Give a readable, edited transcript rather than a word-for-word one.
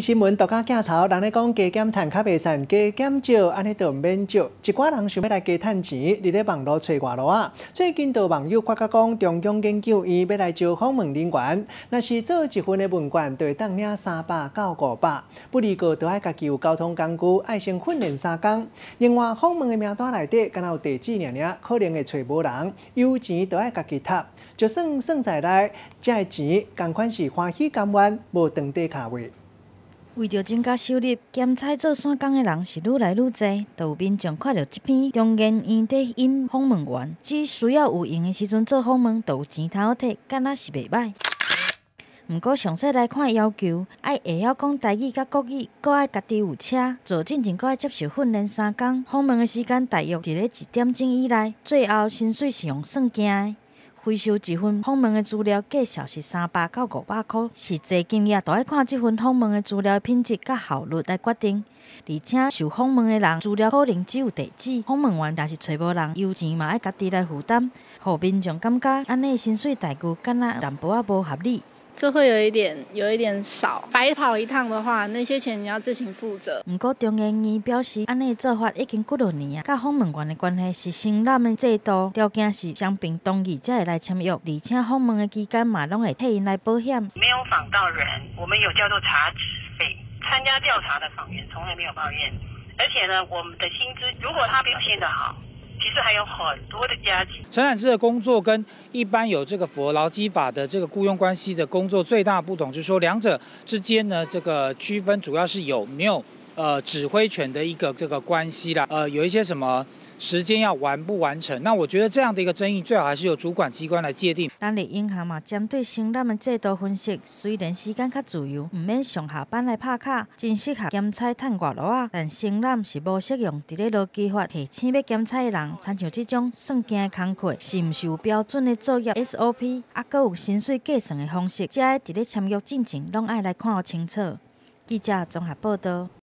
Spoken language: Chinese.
新闻独家镜头，人咧讲加减赚较袂散，加减少安尼就免少。一寡人想要来加赚钱，伫咧网络找外路啊。最近有网友发觉讲，中央研究院要来招访问人员，若是做一份的问卷，就会当领300到500。不离个就爱家己有交通工具，爱先训练3工。另外，访问的名单内底，敢若有地址尔，可能会找无人，有钱就爱家己赚。就算在内，这个钱同款是欢喜甘愿，无当地卡位。 为着增加收入，兼差做散工的人是愈来愈多。就有民众看到这篇中研院伫引访问员，只需要有闲的时阵做访问，就有钱通好摕，敢若是袂歹。不过详细来看要求，爱会晓讲台语甲国语，搁爱家己有车，做进前搁爱接受训练3工，访问的时间大约伫咧1点钟以内。最后薪水是用算件的。 回收一份访问的资料，价值是300到500块，是济经验，都要看这份访问的资料品质甲效率来决定。而且受访问的人资料可能只有地址，访问员若是找无人，油钱嘛爱家己来负担，互民众感觉安尼薪水待遇敢若淡薄仔无合理。 这会有一点少，白跑一趟的话，那些钱你要自行负责。不过中研院表示，安尼做法已经几多年啊，甲访问员的关系是承揽的制度，条件是双边同意才会来签约，而且访问的期间嘛拢会替因来保险。没有访到人，我们有叫做查职费，参加调查的访员从来没有抱怨，而且呢，我们的薪资如果他表现得好。 其实还有很多的加急。承揽制的工作跟一般有这个符合劳基法的这个雇佣关系的工作最大的不同，就是说两者之间呢，这个区分主要是有没有指挥权的一个这个关系啦。有一些什么时间要完不完成，那我觉得这样的一个争议，最好还是由主管机关来界定。咱立银行嘛，针对承揽的制度分析，虽然时间较自由，唔免上下班来拍卡，真适合兼差趁外劳啊，但承揽是无适用伫咧劳基法下请要兼差的人，参像这种算件的工课，是唔是有标准的作业 SOP， 啊，搁有薪水计算的方式，才伫咧签约进前拢爱来看清楚。记者综合报道。